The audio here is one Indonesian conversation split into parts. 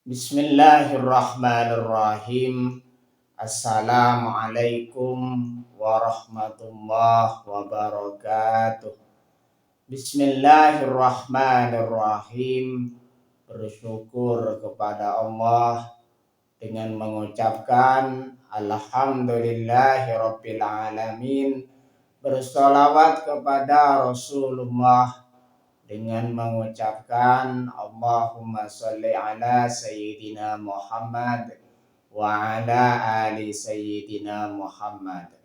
Bismillahirrahmanirrahim. Assalamualaikum warahmatullahi wabarakatuh. Bismillahirrahmanirrahim. Bersyukur kepada Allah dengan mengucapkan Alhamdulillahirabbil alamin. Bersolawat kepada Rasulullah dengan mengucapkan Allahumma sholli ala Sayyidina Muhammad wa ala ali Sayyidina Muhammad.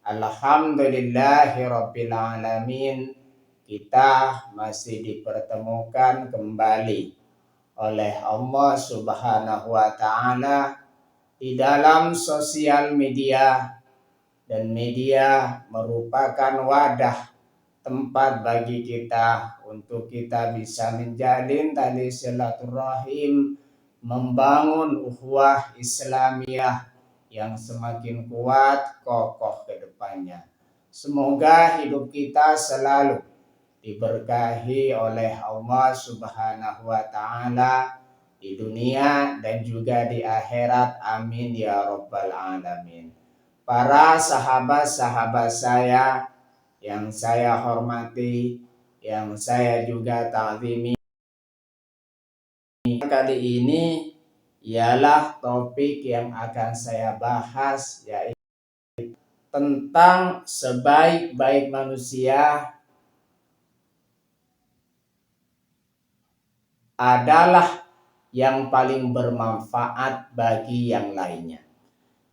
Alhamdulillahirabbil alamin. Kita masih dipertemukan kembali oleh Allah Subhanahu wa taala di dalam sosial media, dan media merupakan wadah tempat bagi kita untuk kita bisa menjalin tali silaturahim, membangun ukhuwah Islamiyah yang semakin kuat kokoh ke depannya. Semoga hidup kita selalu diberkahi oleh Allah Subhanahu wa taala di dunia dan juga di akhirat. Amin ya rabbal alamin. Para sahabat-sahabat saya yang saya hormati, yang saya juga ta'zimi, kali ini ialah topik yang akan saya bahas, yaitu tentang sebaik-baik manusia adalah yang paling bermanfaat bagi yang lainnya.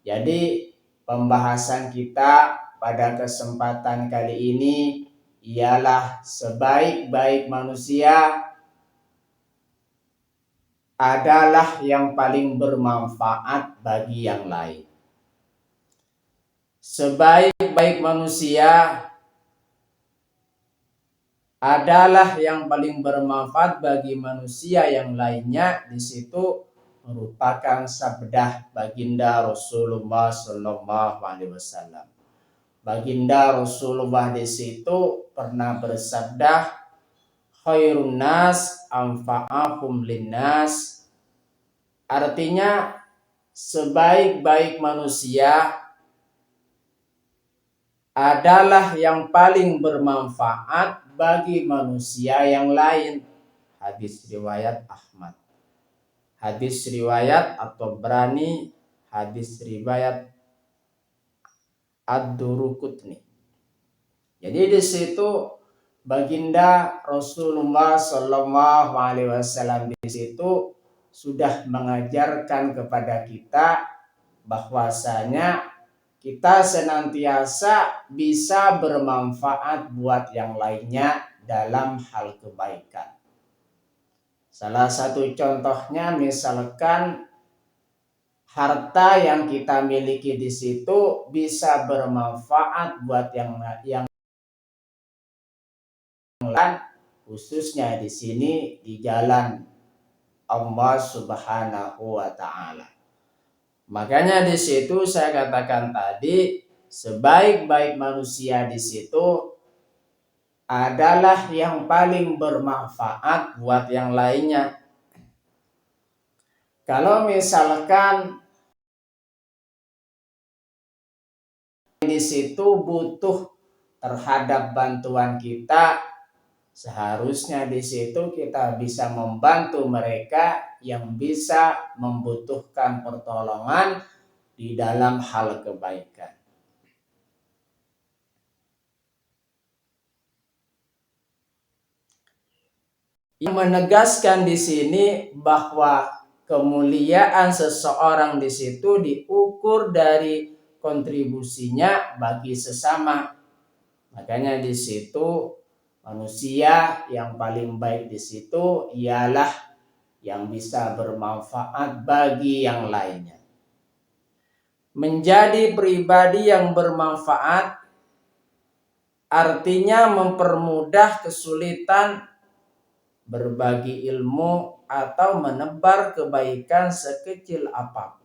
Jadi pembahasan kita pada kesempatan kali ini ialah sebaik-baik manusia adalah yang paling bermanfaat bagi yang lain. Sebaik-baik manusia adalah yang paling bermanfaat bagi manusia yang lainnya. Di situ merupakan sabda baginda Rasulullah SAW. Baginda Rasulullah di situ pernah bersabda, khairun nas anfa'ahum linnas. Artinya sebaik-baik manusia adalah yang paling bermanfaat bagi manusia yang lain. Hadis riwayat Ahmad. Hadis riwayat At-Tabrani, hadis riwayat Ad-Duruqutni. Jadi di situ baginda Rasulullah SAW di situ sudah mengajarkan kepada kita bahwasanya kita senantiasa bisa bermanfaat buat yang lainnya dalam hal kebaikan. Salah satu contohnya misalkan harta yang kita miliki di situ bisa bermanfaat buat yang lain, khususnya di sini di jalan Allah Subhanahu wa taala. Makanya di situ saya katakan tadi, sebaik-baik manusia di situ adalah yang paling bermanfaat buat yang lainnya. Kalau misalkan di situ butuh terhadap bantuan kita, seharusnya di situ kita bisa membantu mereka yang bisa membutuhkan pertolongan di dalam hal kebaikan. Yang menegaskan di sini bahwa kemuliaan seseorang di situ diukur dari kontribusinya bagi sesama. Makanya di situ manusia yang paling baik di situ ialah yang bisa bermanfaat bagi yang lainnya. Menjadi pribadi yang bermanfaat artinya mempermudah kesulitan berbagi ilmu atau menebar kebaikan sekecil apapun.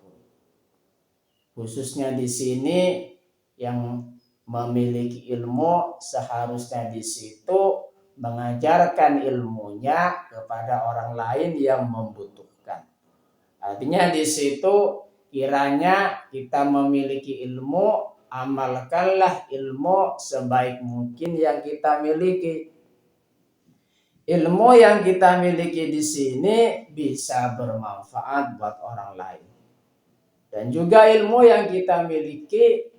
Khususnya di sini yang memiliki ilmu seharusnya di situ mengajarkan ilmunya kepada orang lain yang membutuhkan. Artinya di situ kiranya kita memiliki ilmu, amalkanlah ilmu sebaik mungkin yang kita miliki. Ilmu yang kita miliki di sini bisa bermanfaat buat orang lain. Dan juga ilmu yang kita miliki,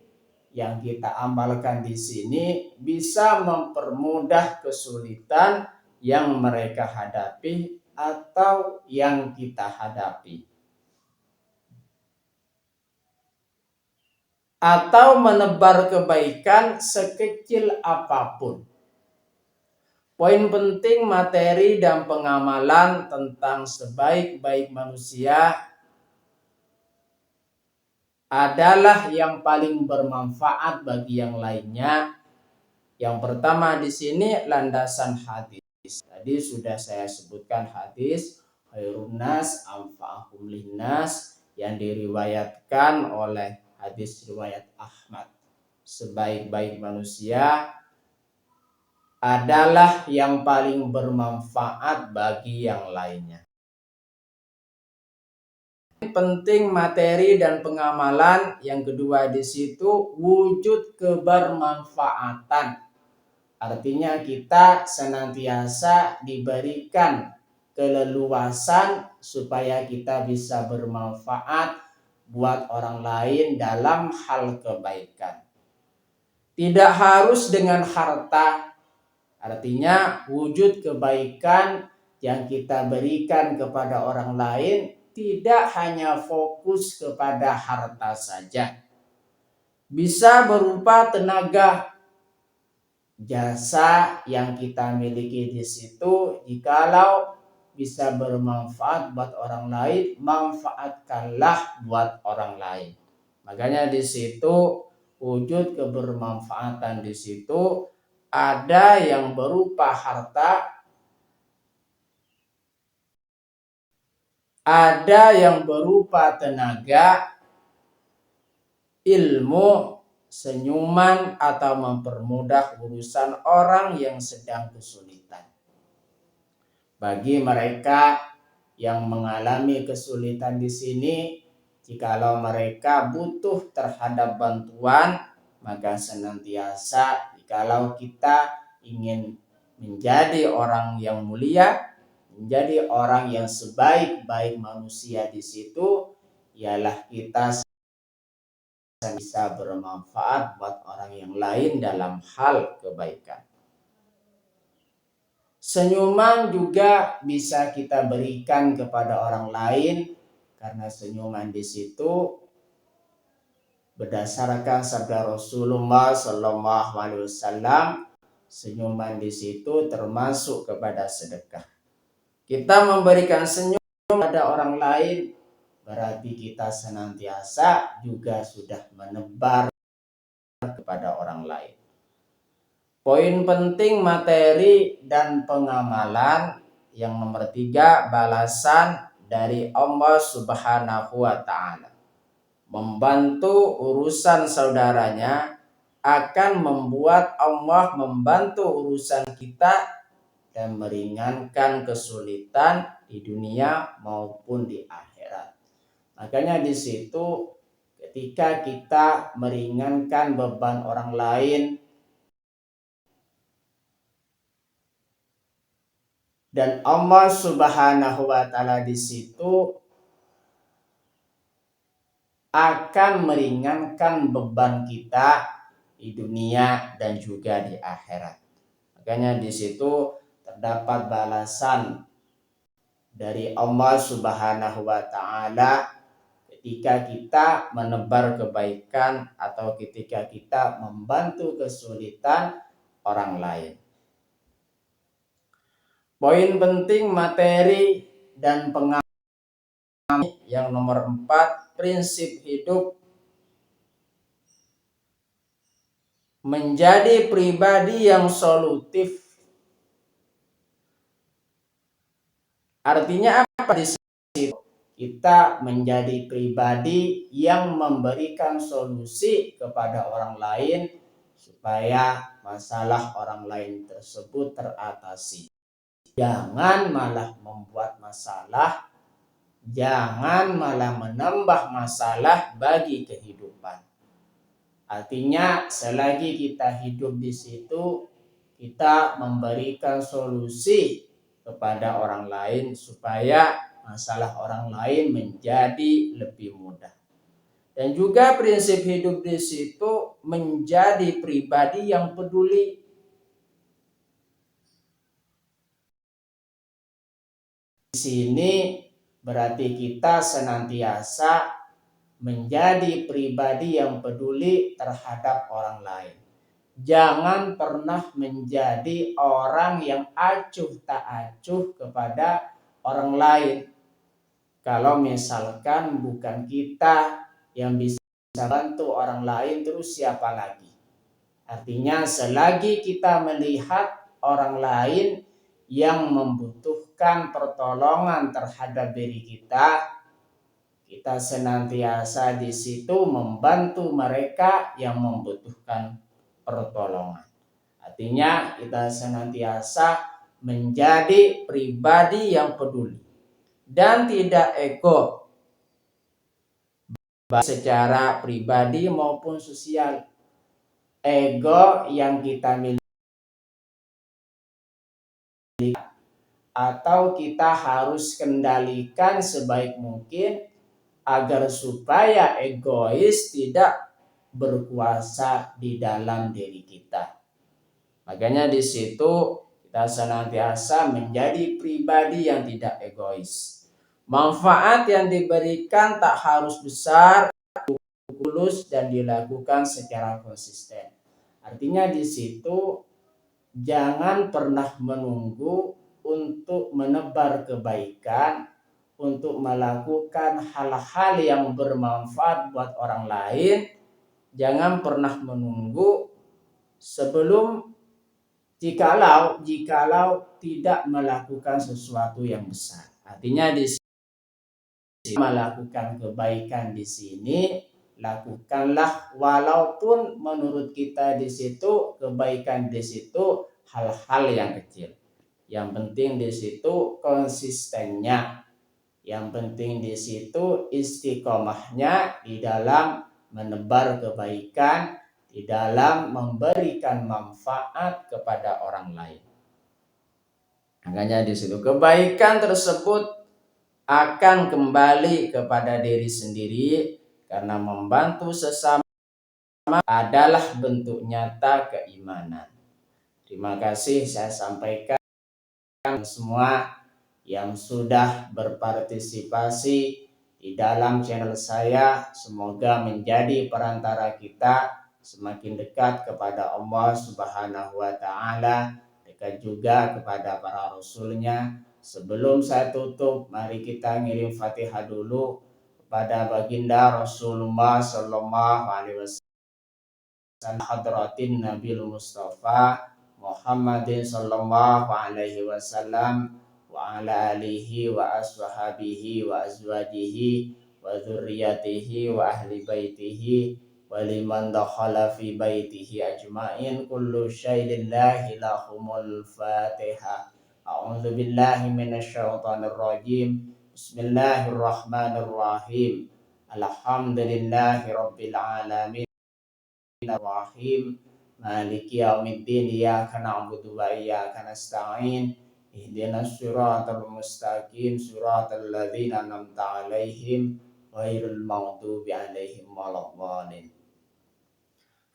yang kita amalkan di sini bisa mempermudah kesulitan yang mereka hadapi atau yang kita hadapi. Atau menebar kebaikan sekecil apapun. Poin penting materi dan pengamalan tentang sebaik-baik manusia adalah yang paling bermanfaat bagi yang lainnya. Yang pertama di sini landasan hadis. Tadi sudah saya sebutkan hadis khairun nas anfa'uhum linnas yang diriwayatkan oleh hadis riwayat Ahmad. Sebaik-baik manusia adalah yang paling bermanfaat bagi yang lainnya. Penting materi dan pengamalan yang kedua di situ wujud kebermanfaatan. Artinya kita senantiasa diberikan keleluasan supaya kita bisa bermanfaat buat orang lain dalam hal kebaikan. Tidak harus dengan harta. Artinya wujud kebaikan yang kita berikan kepada orang lain tidak hanya fokus kepada harta saja. Bisa berupa tenaga, jasa yang kita miliki di situ. Jikalau bisa bermanfaat buat orang lain, manfaatkanlah buat orang lain. Makanya di situ wujud kebermanfaatan di situ ada yang berupa harta, ada yang berupa tenaga, ilmu, senyuman, atau mempermudah urusan orang yang sedang kesulitan. Bagi mereka yang mengalami kesulitan di sini, jikalau mereka butuh terhadap bantuan, maka senantiasa jikalau kita ingin menjadi orang yang mulia, menjadi orang yang sebaik-baik manusia di situ, ialah kita bisa bermanfaat buat orang yang lain dalam hal kebaikan. Senyuman juga bisa kita berikan kepada orang lain, karena senyuman di situ berdasarkan sabda Rasulullah SAW, senyuman di situ termasuk kepada sedekah. Kita memberikan senyum pada orang lain, berarti kita senantiasa juga sudah menebar kepada orang lain. Poin penting materi dan pengamalan yang nomor 3, balasan dari Allah Subhanahu wa Ta'ala. Membantu urusan saudaranya akan membuat Allah membantu urusan kita dan meringankan kesulitan di dunia maupun di akhirat. Makanya di situ ketika kita meringankan beban orang lain dan Allah Subhanahu wa Ta'ala di situ akan meringankan beban kita di dunia dan juga di akhirat. Makanya di situ terdapat balasan dari Allah Subhanahu wa Ta'ala ketika kita menebar kebaikan atau ketika kita membantu kesulitan orang lain. Poin penting materi dan pengamalan yang nomor 4, prinsip hidup menjadi pribadi yang solutif. Artinya apa di situ? Kita menjadi pribadi yang memberikan solusi kepada orang lain supaya masalah orang lain tersebut teratasi. Jangan malah membuat masalah Jangan malah menambah masalah bagi kehidupan. Artinya selagi kita hidup di situ, kita memberikan solusi kepada orang lain supaya masalah orang lain menjadi lebih mudah. Dan juga prinsip hidup di situ menjadi pribadi yang peduli. Di sini berarti kita senantiasa menjadi pribadi yang peduli terhadap orang lain. Jangan pernah menjadi orang yang acuh tak acuh kepada orang lain. Kalau misalkan bukan kita yang bisa bantu orang lain, terus siapa lagi? Artinya selagi kita melihat orang lain yang membutuhkan pertolongan terhadap diri kita, kita senantiasa di situ membantu mereka yang membutuhkan pertolongan. Artinya kita senantiasa menjadi pribadi yang peduli dan tidak ego, baik secara pribadi maupun sosial. Ego yang kita miliki atau kita harus kendalikan sebaik mungkin agar supaya egois tidak berkuasa di dalam diri kita. Makanya di situ kita senantiasa menjadi pribadi yang tidak egois. Manfaat yang diberikan tak harus besar, tulus dan dilakukan secara konsisten. Artinya di situ jangan pernah menunggu untuk menebar kebaikan, untuk melakukan hal-hal yang bermanfaat buat orang lain. Jangan pernah menunggu sebelum jikalau tidak melakukan sesuatu yang besar. Artinya di sini melakukan kebaikan di sini, lakukanlah walaupun menurut kita di situ kebaikan di situ hal-hal yang kecil. Yang penting di situ konsistennya. Yang penting di situ istiqomahnya di dalam menebar kebaikan, di dalam memberikan manfaat kepada orang lain. Makanya di situ kebaikan tersebut akan kembali kepada diri sendiri karena membantu sesama adalah bentuk nyata keimanan. Terima kasih saya sampaikan semua yang sudah berpartisipasi di dalam channel saya. Semoga menjadi perantara kita semakin dekat kepada Allah Subhanahu wa Ta'ala, dekat juga kepada para rasulnya. Sebelum saya tutup, mari kita ngirim Fatihah dulu kepada baginda Rasulullah Sallallahu Alaihi Wasallam, hadratin Nabil Mustafa Muhammadin Sallallahu Alaihi Wasallam wa ala alihi wa ashabihi wa azwajihi wa dzurriyyatihi wa ahli baitihi wa liman dakhala fi baitihi ajmain. Kullu syai'in lillahi lahumul Fatihah. A'udzu billahi minasyaitonir rajim. Bismillahirrahmanirrahim. Alhamdulillahi rabbil alamin. Rahim. Maliki yaumiddin. Iyyaka na'budu wa iyyaka nasta'in. Ihdinas siratal mustaqim, siratal ladzina an'amta 'alaihim ghairil maghdubi 'alaihim waladdallin.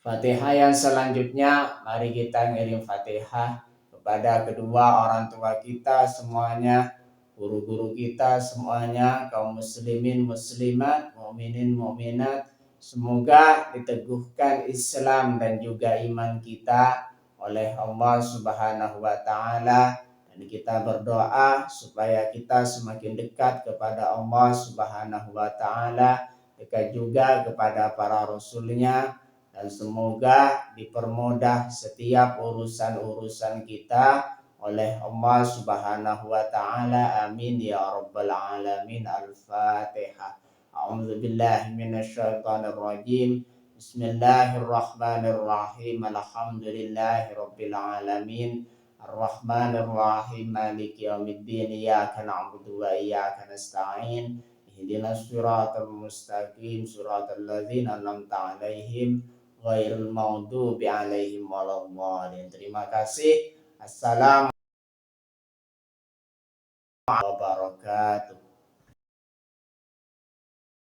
Fatihah yang selanjutnya, mari kita ngirim Fatihah kepada kedua orang tua kita semuanya, guru-guru kita semuanya, kaum muslimin muslimat, mukminin mukminat. Semoga diteguhkan Islam dan juga iman kita oleh Allah Subhanahu wa Ta'ala. Dan kita berdoa supaya kita semakin dekat kepada Allah Subhanahu wa Ta'ala, dekat juga kepada para rasulnya, dan semoga dipermudah setiap urusan-urusan kita oleh Allah Subhanahu wa Ta'ala. Amin ya rabbal alamin. Al-Fatihah. A'udzu billahi minasyaitonir rajim. Bismillahirrahmanirrahim. Alhamdulillahi rabbil alamin. Ar-Rahmanir Rahim, Maliki Yaumiddin, Iyyaka na'budu wa iyyaka nasta'in. Ihdinas siratal mustaqim, siratal ladzina an'amta 'alaihim ghairil maghdubi 'alaihim waladdallin. Terima kasih. Assalamualaikum warahmatullahi wabarakatuh.